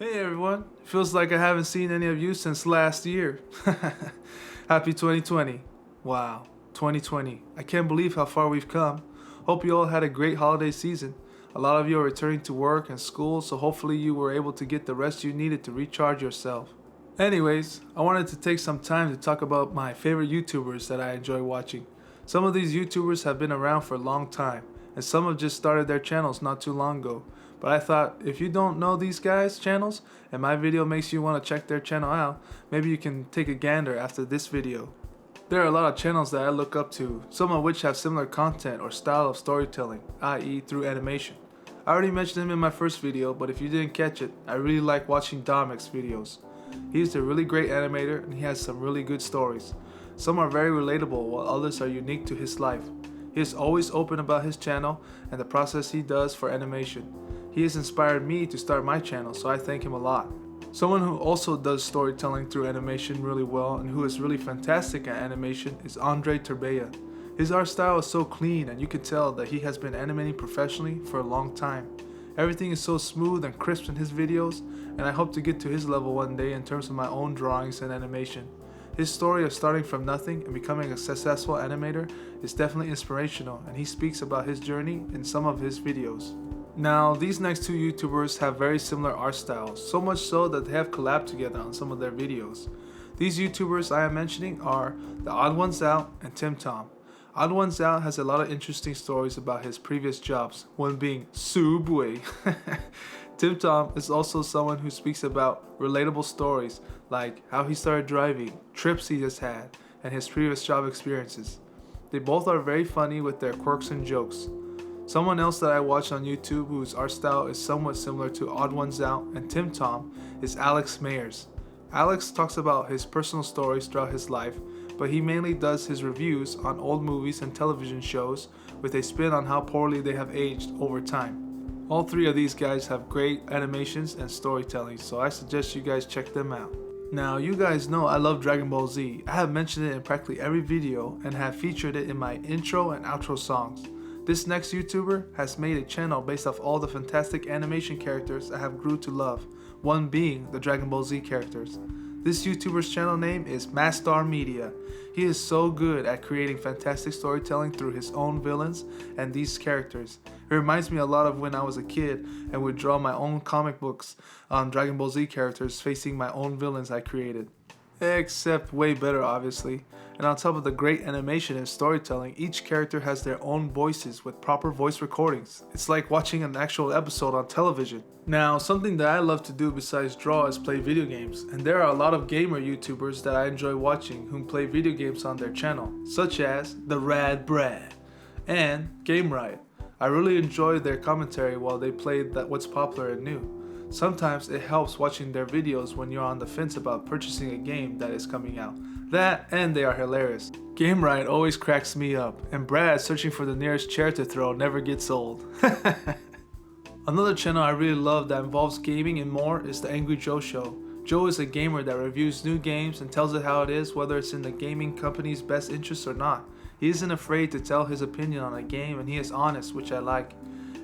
Hey everyone, feels like I haven't seen any of you since last year. Happy 2020. Wow, 2020. I can't believe how far we've come. Hope you all had a great holiday season. A lot of you are returning to work and school, so hopefully you were able to get the rest you needed to recharge yourself. Anyways, I wanted to take some time to talk about my favorite YouTubers that I enjoy watching. Some of these YouTubers have been around for a long time, and some have just started their channels not too long ago. But I thought, if you don't know these guys' channels, and my video makes you want to check their channel out, maybe you can take a gander after this video. There are a lot of channels that I look up to, some of which have similar content or style of storytelling, i.e. through animation. I already mentioned him in my first video, but if you didn't catch it, I really like watching Domic's videos. He's a really great animator and he has some really good stories. Some are very relatable while others are unique to his life. He is always open about his channel and the process he does for animation. He has inspired me to start my channel, so I thank him a lot. Someone who also does storytelling through animation really well and who is really fantastic at animation is Andre Turbaya. His art style is so clean and you can tell that he has been animating professionally for a long time. Everything is so smooth and crisp in his videos, and I hope to get to his level one day in terms of my own drawings and animation. His story of starting from nothing and becoming a successful animator is definitely inspirational, and he speaks about his journey in some of his videos. Now, these next two YouTubers have very similar art styles, so much so that they have collabed together on some of their videos. These YouTubers I am mentioning are The Odd Ones Out and Tim Tom. Odd Ones Out has a lot of interesting stories about his previous jobs, one being Subway. Tim Tom is also someone who speaks about relatable stories like how he started driving, trips he has had, and his previous job experiences. They both are very funny with their quirks and jokes. Someone else that I watch on YouTube whose art style is somewhat similar to Odd Ones Out and Tim Tom is Alex Mayers. Alex talks about his personal stories throughout his life, but he mainly does his reviews on old movies and television shows with a spin on how poorly they have aged over time. All three of these guys have great animations and storytelling, so I suggest you guys check them out. Now, you guys know I love Dragon Ball Z. I have mentioned it in practically every video and have featured it in my intro and outro songs. This next YouTuber has made a channel based off all the fantastic animation characters I have grew to love, one being the Dragon Ball Z characters. This YouTuber's channel name is Mastar Media. He is so good at creating fantastic storytelling through his own villains and these characters. It reminds me a lot of when I was a kid and would draw my own comic books on Dragon Ball Z characters facing my own villains I created. Except way better, obviously. And on top of the great animation and storytelling, each character has their own voices with proper voice recordings. It's like watching an actual episode on television. Now, something that I love to do besides draw is play video games, and there are a lot of gamer YouTubers that I enjoy watching who play video games on their channel, such as The Rad Brad and Game Riot. I really enjoy their commentary while they play what's popular and new. Sometimes it helps watching their videos when you're on the fence about purchasing a game that is coming out. That and they are hilarious. Game Riot always cracks me up, and Brad searching for the nearest chair to throw never gets old. Another channel I really love that involves gaming and more is the Angry Joe Show. Joe is a gamer that reviews new games and tells it how it is, whether it's in the gaming company's best interest or not. He isn't afraid to tell his opinion on a game, and he is honest, which I like.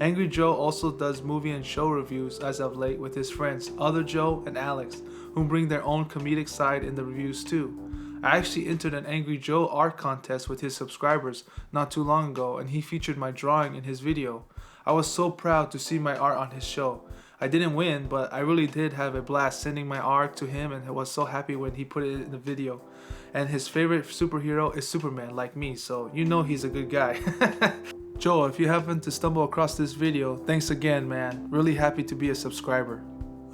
Angry Joe also does movie and show reviews as of late with his friends Other Joe and Alex, who bring their own comedic side in the reviews too. I actually entered an Angry Joe art contest with his subscribers not too long ago, and he featured my drawing in his video. I was so proud to see my art on his show. I didn't win, but I really did have a blast sending my art to him, and I was so happy when he put it in the video. And his favorite superhero is Superman, like me, so you know he's a good guy. Joe, if you happen to stumble across this video, thanks again, man. Really happy to be a subscriber.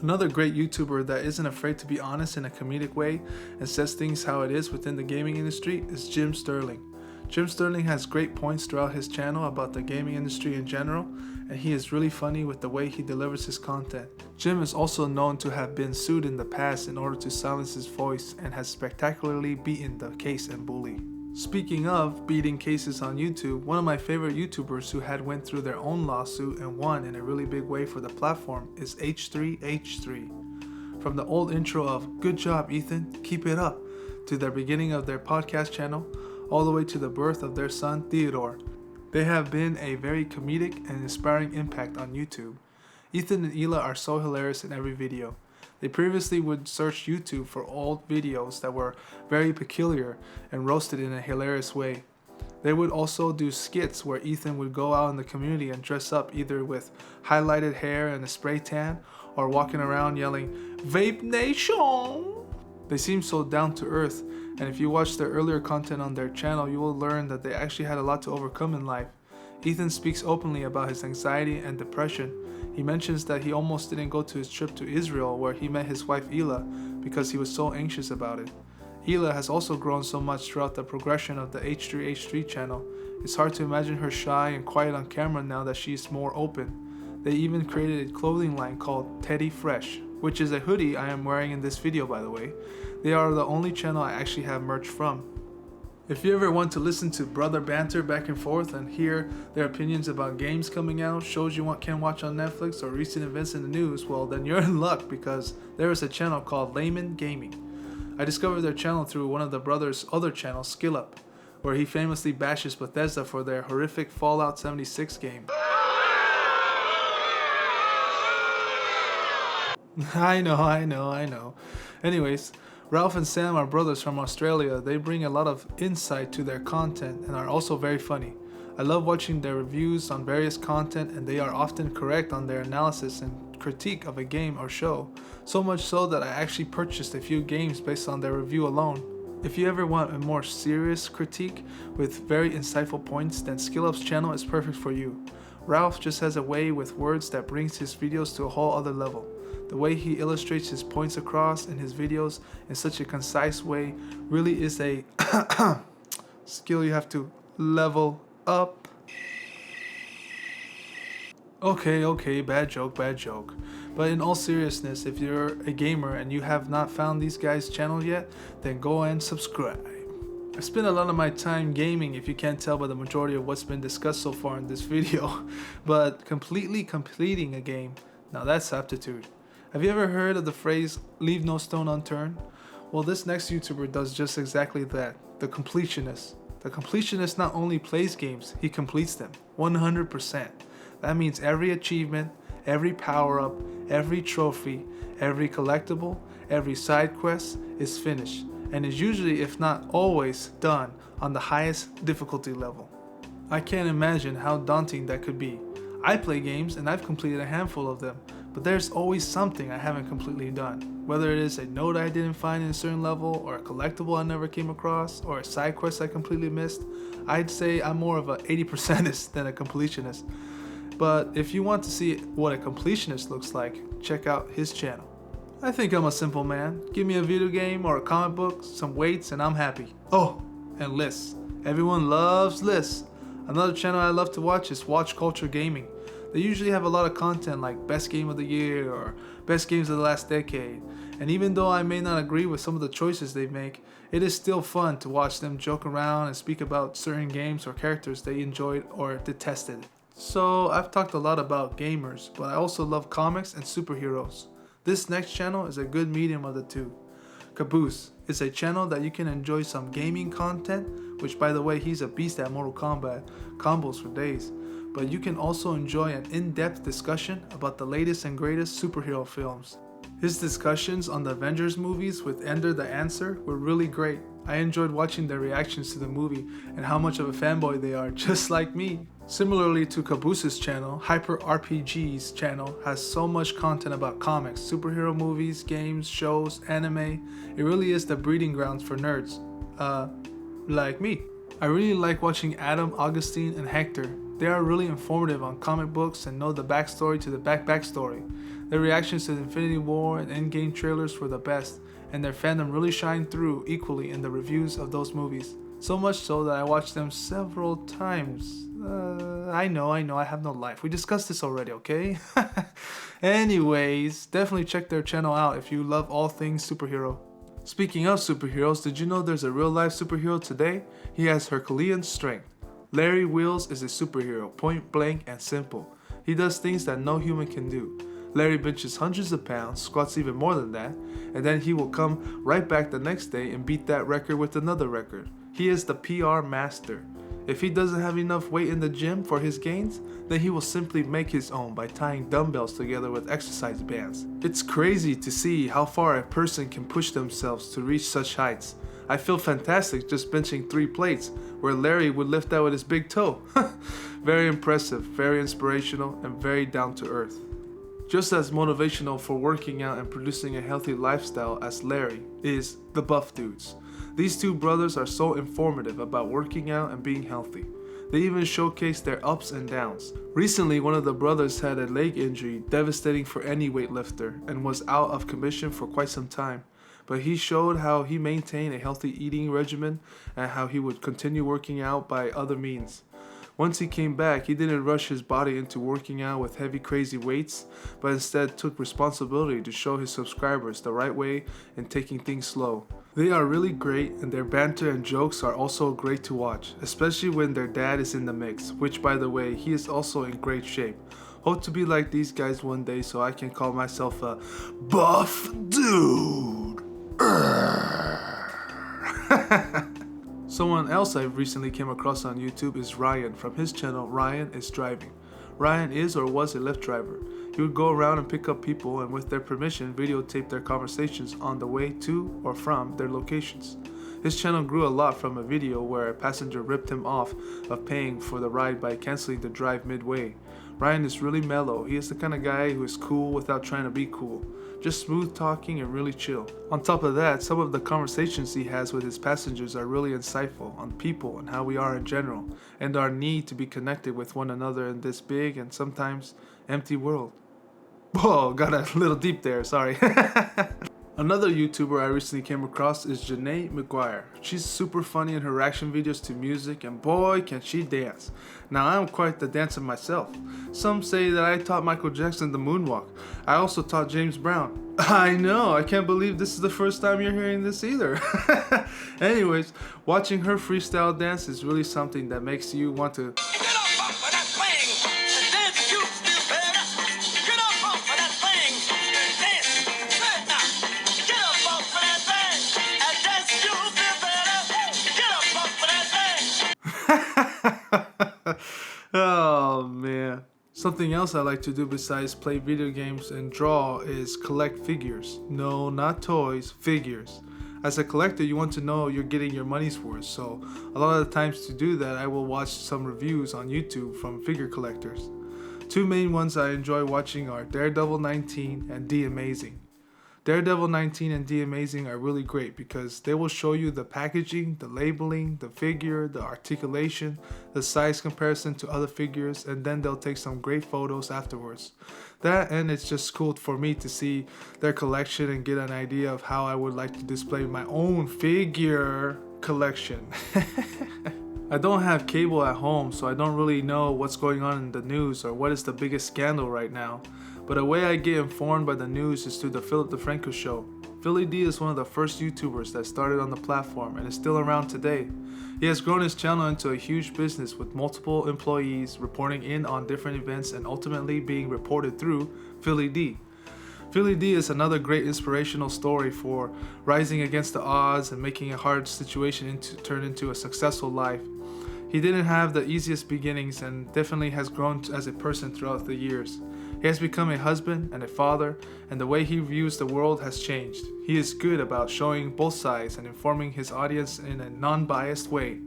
Another great YouTuber that isn't afraid to be honest in a comedic way and says things how it is within the gaming industry is Jim Sterling. Jim Sterling has great points throughout his channel about the gaming industry in general, and he is really funny with the way he delivers his content. Jim is also known to have been sued in the past in order to silence his voice and has spectacularly beaten the case and bully. Speaking of beating cases on YouTube, one of my favorite YouTubers who had went through their own lawsuit and won in a really big way for the platform is H3H3. From the old intro of "Good job, Ethan, keep it up," to the beginning of their podcast channel, all the way to the birth of their son Theodore, they have been a very comedic and inspiring impact on YouTube. Ethan and Ela are so hilarious in every video. They previously would search YouTube for old videos that were very peculiar and roasted in a hilarious way. They would also do skits where Ethan would go out in the community and dress up either with highlighted hair and a spray tan or walking around yelling, "Vape Nation!" They seem so down to earth, and if you watch their earlier content on their channel, you will learn that they actually had a lot to overcome in life. Ethan speaks openly about his anxiety and depression. He mentions that he almost didn't go to his trip to Israel where he met his wife Ela because he was so anxious about it. Ela has also grown so much throughout the progression of the H3H3 channel. It's hard to imagine her shy and quiet on camera now that she's more open. They even created a clothing line called Teddy Fresh, which is a hoodie I am wearing in this video, by the way. They are the only channel I actually have merch from. If you ever want to listen to brother banter back and forth and hear their opinions about games coming out, shows you can watch on Netflix, or recent events in the news, well then you're in luck because there is a channel called Layman Gaming. I discovered their channel through one of the brothers' other channels, Skill Up, where he famously bashes Bethesda for their horrific Fallout 76 game. I know. Anyways, Ralph and Sam are brothers from Australia. They bring a lot of insight to their content and are also very funny. I love watching their reviews on various content, and they are often correct on their analysis and critique of a game or show, so much so that I actually purchased a few games based on their review alone. If you ever want a more serious critique with very insightful points, then Skill Up's channel is perfect for you. Ralph just has a way with words that brings his videos to a whole other level. The way he illustrates his points across in his videos in such a concise way really is a skill you have to level up. Okay, bad joke. But in all seriousness, if you're a gamer and you have not found these guys' channel yet, then go and subscribe. I spend a lot of my time gaming, if you can't tell by the majority of what's been discussed so far in this video, but completely completing a game, now that's aptitude. Have you ever heard of the phrase, leave no stone unturned? Well, this next YouTuber does just exactly that, the completionist. The completionist not only plays games, he completes them, 100%. That means every achievement, every power-up, every trophy, every collectible, every side quest is finished, and is usually, if not always, done on the highest difficulty level. I can't imagine how daunting that could be. I play games and I've completed a handful of them, but there's always something I haven't completely done. Whether it is a note I didn't find in a certain level, or a collectible I never came across, or a side quest I completely missed, I'd say I'm more of a 80%ist than a completionist. But if you want to see what a completionist looks like, check out his channel. I think I'm a simple man. Give me a video game or a comic book, some weights, and I'm happy. Oh, and lists. Everyone loves lists. Another channel I love to watch is Watch Culture Gaming. They usually have a lot of content like Best Game of the Year or Best Games of the Last Decade. And even though I may not agree with some of the choices they make, it is still fun to watch them joke around and speak about certain games or characters they enjoyed or detested. So I've talked a lot about gamers, but I also love comics and superheroes. This next channel is a good medium of the two. Caboose is a channel that you can enjoy some gaming content, which by the way, he's a beast at Mortal Kombat, combos for days. But you can also enjoy an in-depth discussion about the latest and greatest superhero films. His discussions on the Avengers movies with Ender the Answer were really great. I enjoyed watching their reactions to the movie and how much of a fanboy they are, just like me. Similarly to Caboose's channel, Hyper RPG's channel has so much content about comics, superhero movies, games, shows, anime. It really is the breeding grounds for nerds. Like me. I really like watching Adam, Augustine, and Hector. They are really informative on comic books and know the backstory to the backstory. Their reactions to the Infinity War and Endgame trailers were the best, and their fandom really shined through equally in the reviews of those movies. So much so that I watched them several times. I know, I have no life. We discussed this already, okay? Anyways, definitely check their channel out if you love all things superhero. Speaking of superheroes, did you know there's a real life superhero today? He has Herculean strength. Larry Wheels is a superhero, point blank and simple. He does things that no human can do. Larry benches hundreds of pounds, squats even more than that, and then he will come right back the next day and beat that record with another record. He is the PR master. If he doesn't have enough weight in the gym for his gains, then he will simply make his own by tying dumbbells together with exercise bands. It's crazy to see how far a person can push themselves to reach such heights. I feel fantastic just benching 3 plates, where Larry would lift that with his big toe. Very impressive, very inspirational, and very down to earth. Just as motivational for working out and producing a healthy lifestyle as Larry is the Buff Dudes. These 2 brothers are so informative about working out and being healthy. They even showcase their ups and downs. Recently, one of the brothers had a leg injury devastating for any weightlifter and was out of commission for quite some time. But he showed how he maintained a healthy eating regimen and how he would continue working out by other means. Once he came back, he didn't rush his body into working out with heavy crazy weights, but instead took responsibility to show his subscribers the right way and taking things slow. They are really great, and their banter and jokes are also great to watch, especially when their dad is in the mix, which by the way, he is also in great shape. Hope to be like these guys one day so I can call myself a buff dude. Someone else I recently came across on YouTube is Ryan from his channel Ryan is Driving. Ryan is or was a Lyft driver. He would go around and pick up people and with their permission videotape their conversations on the way to or from their locations. His channel grew a lot from a video where a passenger ripped him off of paying for the ride by canceling the drive midway. Ryan is really mellow. He is the kind of guy who is cool without trying to be cool. Just smooth talking and really chill. On top of that, some of the conversations he has with his passengers are really insightful on people and how we are in general, and our need to be connected with one another in this big and sometimes empty world. Whoa, got a little deep there, sorry. Another YouTuber I recently came across is Janae McGuire. She's super funny in her reaction videos to music, and boy can she dance. Now I'm quite the dancer myself. Some say that I taught Michael Jackson the moonwalk. I also taught James Brown. I know, I can't believe this is the first time you're hearing this either. Anyways, watching her freestyle dance is really something that makes you want to oh man. Something else I like to do besides play video games and draw is collect figures. No, not toys, figures. As a collector, you want to know you're getting your money's worth, so a lot of the times to do that, I will watch some reviews on YouTube from figure collectors. 2 main ones I enjoy watching are Daredevil 19 and D Amazing. Daredevil 19 and D Amazing are really great because they will show you the packaging, the labeling, the figure, the articulation, the size comparison to other figures, and then they'll take some great photos afterwards. That, and it's just cool for me to see their collection and get an idea of how I would like to display my own figure collection. I don't have cable at home, so I don't really know what's going on in the news or what is the biggest scandal right now. But a way I get informed by the news is through the Philip DeFranco show. Philly D is one of the first YouTubers that started on the platform and is still around today. He has grown his channel into a huge business with multiple employees reporting in on different events and ultimately being reported through Philly D. Philly D is another great inspirational story for rising against the odds and making a hard situation turn into a successful life. He didn't have the easiest beginnings and definitely has grown as a person throughout the years. He has become a husband and a father, and the way he views the world has changed. He is good about showing both sides and informing his audience in a non-biased way.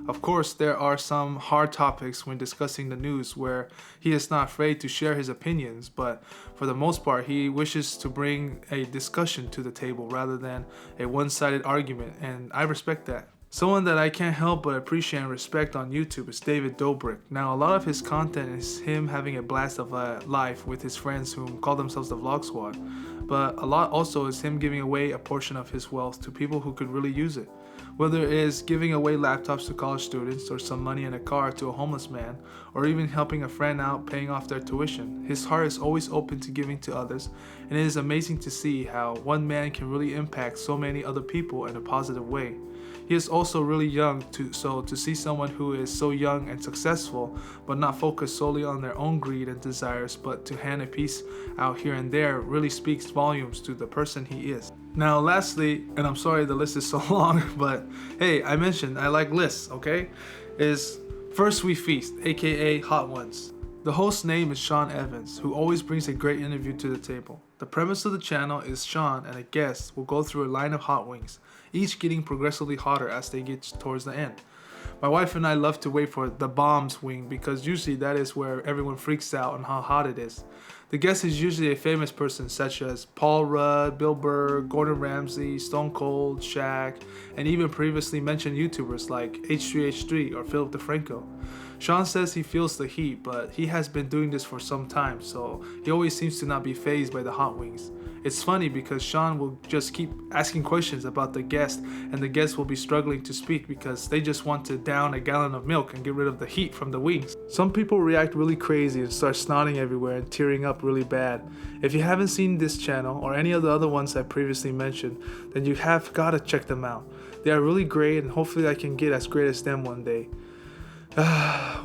Of course, there are some hard topics when discussing the news where he is not afraid to share his opinions, but for the most part, he wishes to bring a discussion to the table rather than a one-sided argument, and I respect that. Someone that I can't help but appreciate and respect on YouTube is David Dobrik. Now, a lot of his content is him having a blast of life with his friends who call themselves the Vlog Squad. But a lot also is him giving away a portion of his wealth to people who could really use it. Whether it is giving away laptops to college students or some money in a car to a homeless man, or even helping a friend out paying off their tuition, his heart is always open to giving to others, and it is amazing to see how one man can really impact so many other people in a positive way. He is also really young, so to see someone who is so young and successful, but not focused solely on their own greed and desires, but to hand a piece out here and there, really speaks volumes to the person he is. Now lastly, and I'm sorry the list is so long, but hey, I mentioned I like lists, okay? Is First we feast, aka Hot Ones. The host's name is Sean Evans, who always brings a great interview to the table. The premise of the channel is Sean and a guest will go through a line of hot wings, each getting progressively hotter as they get towards the end. My wife and I love to wait for the bomb's wing because usually that is where everyone freaks out on how hot it is. The guest is usually a famous person such as Paul Rudd, Bill Burr, Gordon Ramsay, Stone Cold, Shaq, and even previously mentioned YouTubers like H3H3 or Philip DeFranco. Sean says he feels the heat, but he has been doing this for some time, so he always seems to not be fazed by the hot wings. It's funny because Sean will just keep asking questions about the guest, and the guest will be struggling to speak because they just want to down a gallon of milk and get rid of the heat from the wings. Some people react really crazy and start snotting everywhere and tearing up really bad. If you haven't seen this channel or any of the other ones I previously mentioned, then you have gotta check them out. They are really great, and hopefully I can get as great as them one day.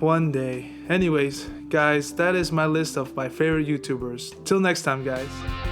One day. Anyways, guys, that is my list of my favorite YouTubers. Till next time, guys.